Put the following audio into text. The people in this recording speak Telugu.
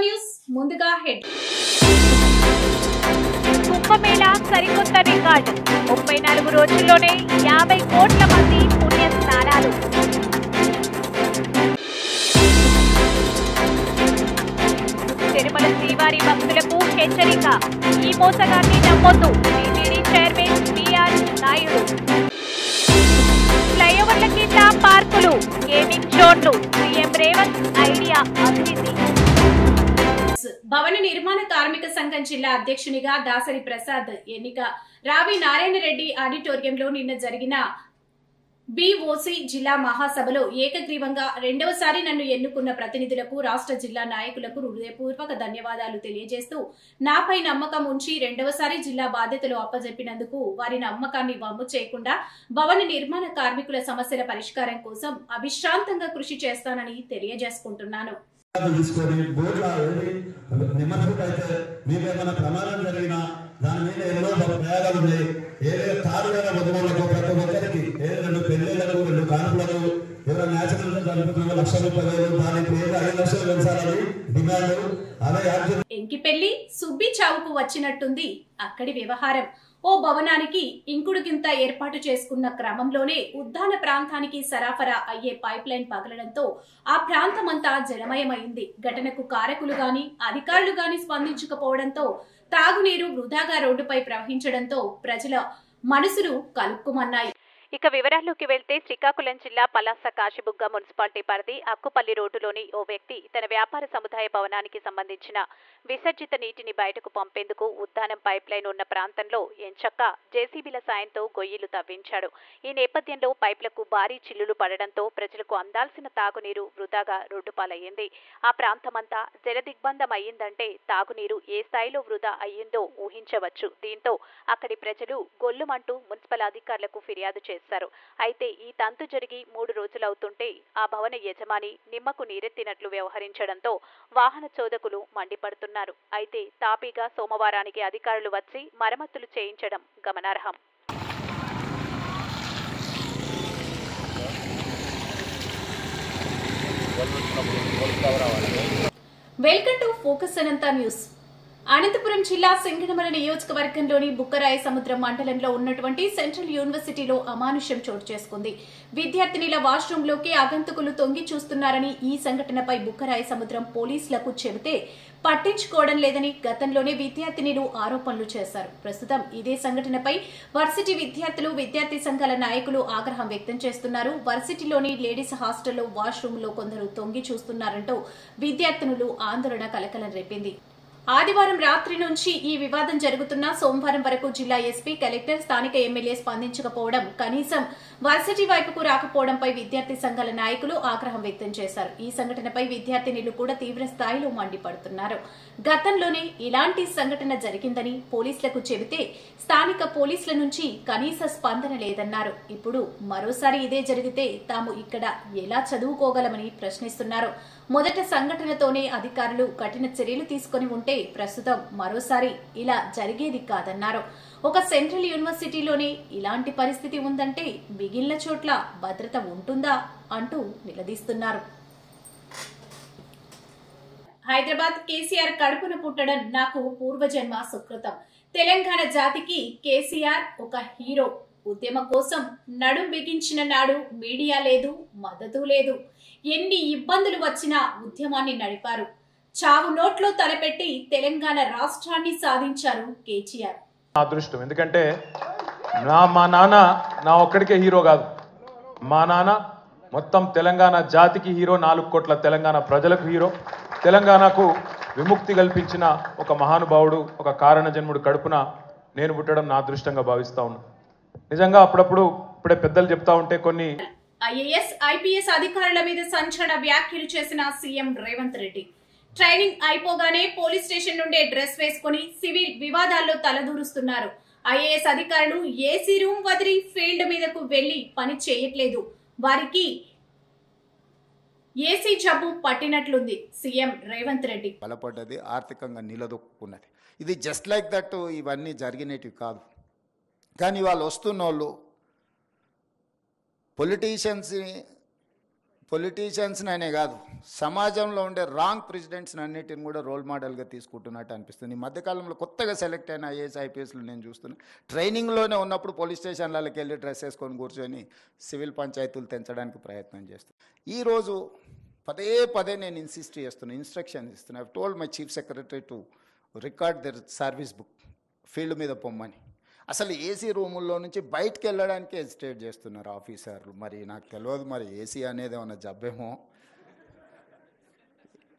న్యూస్ ముందుగా హెడ్ కుంభమేళా సరికొత్త రికార్డు 34 రోజుల్లోనే 50 కోట్ల మంది పుణ్య స్నానాలు. తిరుమల శ్రీవారి భక్తులకు హెచ్చరిక, ఈ మోసగాన్ని నమ్మొద్దు. TTD chairman BR Naidu. ఫ్లైఓవర్ల కింద పార్కులు, గేమింగ్ జోన్లు, సీఎం రేవంత్ ఐడియా అభివృద్ధి. భవన నిర్మాణ కార్మిక సంఘం జిల్లా అధ్యక్షునిగా దాసరి ప్రసాద్ ఎన్నిక. రావి నారాయణ రెడ్డి ఆడిటోరియంలో నిన్న జరిగిన బీఓసీ జిల్లా మహాసభలో ఏకగ్రీవంగా రెండవసారి నన్ను ఎన్నుకున్న ప్రతినిధులకు, రాష్ట్ర జిల్లా నాయకులకు హృదయపూర్వక ధన్యవాదాలు తెలియజేస్తూ నాపై నమ్మకం ఉంచి రెండవసారి జిల్లా బాధ్యతలు అప్పజెప్పినందుకు వారి నమ్మకాన్ని వమ్ము చేయకుండా భవన నిర్మాణ కార్మికుల సమస్యల పరిష్కారం కోసం అవిశ్రాంతంగా కృషి చేస్తానని తెలియజేసుకుంటున్నాను. ప్రమాదం జరిగినా దాని మీద ఎన్నో ప్రయోగాలు ఉన్నాయి. ఏదైనా తారుగా మధువులకు ప్రతి ఒక్కరికి 2 పెళ్లిళ్లకు 2 కానుకలకు ఎవరైనా న్యాచురల్ గా జరుపుతున్న 1,30,000 దానికి 5 లక్షలు పెంచాలని డిమాండ్. అదే ఎంకి పెళ్లి సుబ్బి చావుకు వచ్చినట్టుంది అక్కడి వ్యవహారం. ఓ భవనానికి ఇంకుడుగింత ఏర్పాటు చేసుకున్న క్రమంలోనే ఉద్దాన ప్రాంతానికి సరఫరా అయ్యే పైప్ లైన్ పగలడంతో ఆ ప్రాంతమంతా జలమయమైంది. ఘటనకు కారకులు గాని అధికారులు గాని స్పందించకపోవడంతో తాగునీరు వృధాగా రోడ్డుపై ప్రవహించడంతో ప్రజల మనసులు కలుక్కుమన్నాయి. ఇక వివరాల్లోకి వెళ్తే శ్రీకాకుళం జిల్లా పలాస కాశీబుగ్గ మున్సిపాలిటీ పరిధి అక్కుపల్లి రోడ్డులోని ఓ వ్యక్తి తన వ్యాపార సముదాయ భవనానికి సంబంధించిన విసర్జిత నీటిని బయటకు పంపేందుకు ఉద్దానం పైప్ లైన్ ఉన్న ప్రాంతంలో ఎంచక్కా జేసీబీల సాయంతో గొయ్యిలు తవ్వించాడు. ఈ నేపథ్యంలో పైప్లకు భారీ చిల్లులు పడడంతో ప్రజలకు అందాల్సిన తాగునీరు వృధాగా రోడ్డుపాలయ్యింది. ఆ ప్రాంతమంతా జలదిగ్బంధం అయ్యిందంటే తాగునీరు ఏ స్థాయిలో వృధా అయ్యిందో ఊహించవచ్చు. దీంతో అక్కడి ప్రజలు గొల్లుమంటూ మున్సిపల్ అధికారులకు ఫిర్యాదు చేశారు. అయితే ఈ తంతు జరిగి 3 రోజులవుతుంటే ఆ భవన యజమాని నిమ్మకు నీరెత్తినట్లు వ్యవహరించడంతో వాహన చోదకులు మండిపడుతున్నారు. అయితే తాపీగా సోమవారానికి అధికారులు వచ్చి మరమ్మతులు చేయించడం గమనార్హం. Welcome to Focus Anantha news. Anantapuram జిల్లా సింగనమల నియోజకవర్గంలోని బుక్కరాయ సముద్రం మండలంలో ఉన్నటువంటి సెంట్రల్ యూనివర్సిటీలో అమానుష్యం చోటు చేసుకుంది. విద్యార్థినిల వాష్రూంలోకి ఆగంతుకులు తొంగి చూస్తున్నారని, ఈ సంఘటనపై బుక్కరాయ సముద్రం పోలీసులకు చెబితే పట్టించుకోవడం లేదని గతంలోనే విద్యార్థినిలు ఆరోపణలు చేశారు. ప్రస్తుతం ఇదే సంఘటనపై వర్సిటీ విద్యార్థులు, విద్యార్థి సంఘాల నాయకులు ఆగ్రహం వ్యక్తం చేస్తున్నారు. వర్సిటీలోని లేడీస్ హాస్టల్లో వాష్రూంలో కొందరు తొంగి చూస్తున్నారంటూ విద్యార్థినులు ఆందోళన కలకలం రేపింది. ఆదివారం రాత్రి నుంచి ఈ వివాదం జరుగుతున్న సోమవారం వరకు జిల్లా ఎస్పీ, కలెక్టర్, స్థానిక ఎమ్మెల్యే స్పందించకపోవడం, కనీసం వర్సిటీ వైపుకు రాకపోవడంపై విద్యార్థి సంఘాల నాయకులు ఆగ్రహం వ్యక్తం చేశారు. ఈ సంఘటనపై విద్యార్థినులు కూడా తీవ్ర స్థాయిలో మండిపడుతున్నారు. గతంలోనే ఇలాంటి సంఘటన జరిగిందని పోలీసులకు చెబితే స్థానిక పోలీసుల నుంచి కనీస స్పందన లేదన్నారు. ఇప్పుడు మరోసారి ఇదే జరిగితే తాము ఇక్కడ ఎలా చదువుకోగలమని ప్రశ్నిస్తున్నారు. మొదట సంఘటనతోనే అధికారులు కఠిన చర్యలు తీసుకుని ఉంటే ప్రస్తుతం మరోసారి ఇలా జరిగేది కాదన్నారు. ఒక సెంట్రల్ యూనివర్సిటీలోనే ఇలాంటి పరిస్థితి ఉందంటే మిగిలిన చోట్ల భద్రత ఉంటుందా అంటూ నిలదీస్తున్నారు. హైదరాబాద్ కేసీఆర్ కడుపున పుట్టడం నాకు పూర్వజన్మ సుకృతం. తెలంగాణ జాతికి కేసీఆర్ ఒక హీరో. ఉద్యమం కోసం నడుం బిగించిన నాడు మీడియా లేదు, మద్దతు లేదు. ఎన్ని ఇబ్బందులు వచ్చినా ఉద్యమాన్ని నడిపారు. చావు నోట్లో తలపెట్టి తెలంగాణ రాష్ట్రాన్ని సాధించారు కేసీఆర్. అదృష్టం. ఎందుకంటే మా నాన్న నా ఒక్కడికే హీరో కాదు, మా నాన్న మొత్తం తెలంగాణ జాతికి హీరో, 4 కోట్ల తెలంగాణ ప్రజలకు హీరో. తెలంగాణకు విముక్తి కల్పించిన ఒక మహానుభావుడు, ఒక కారణ జన్ముడు కడుపున నేను పుట్టడం నా అదృష్టంగా భావిస్తా ఉన్నా. నిజంగా అప్పుడప్పుడు ఇప్పుడే పెద్దలు చెప్తా ఉంటే కొన్ని ఐఏఎస్, ఐపీఎస్ అధికారుల మీద సంచలన వ్యాఖ్యలు చేసిన సీఎం రేవంత్ రెడ్డి. ట్రైనింగ్ అయిపోగానే పోలీస్ స్టేషన్ నుండే డ్రెస్ వేసుకుని సివిల్ వివాదాల్లో తలదూరుస్తున్నారు. ఐఏఎస్ అధికారులు ఏసీ రూమ్ వదిలి ఫీల్డ్ మీదకు వెళ్లి పని చేయట్లేదు. వారికి ఏసీ జబ్బు పట్టినట్లుంది. సీఎం రేవంత్ రెడ్డి బలపడ్డది, ఆర్థికంగా నిలదొక్కున్నది. ఇది జస్ట్ లైక్ దట్ ఇవన్నీ జరిగినవి కాదు. కానీ వాళ్ళు వస్తున్న వాళ్ళు పొలిటీషియన్స్ని అనే కాదు, సమాజంలో ఉండే రాంగ్ ప్రెసిడెంట్స్ని అన్నిటిని కూడా రోల్ మోడల్గా తీసుకుంటున్నట్టు అనిపిస్తుంది. ఈ మధ్యకాలంలో కొత్తగా సెలెక్ట్ అయిన ఐఏఎస్ ఐపీఎస్లు నేను చూస్తున్నా, ట్రైనింగ్లోనే ఉన్నప్పుడు పోలీస్ స్టేషన్లకి వెళ్ళి డ్రెస్ వేసుకొని కూర్చొని సివిల్ పంచాయతీలు తెంచడానికి ప్రయత్నం చేస్తాను. ఈరోజు పదే పదే నేను ఇన్స్ట్రక్షన్ ఇస్తున్నా. I told my chief secretary to record there service book, field మీద పొమ్మని. అసలు ఏసీ రూముల్లో నుంచి బయటకు వెళ్ళడానికి హెసిటేట్ చేస్తున్నారు ఆఫీసర్లు. మరి నాకు తెలియదు, మరి ఏసీ అనేది ఏమన్నా జబ్బేమో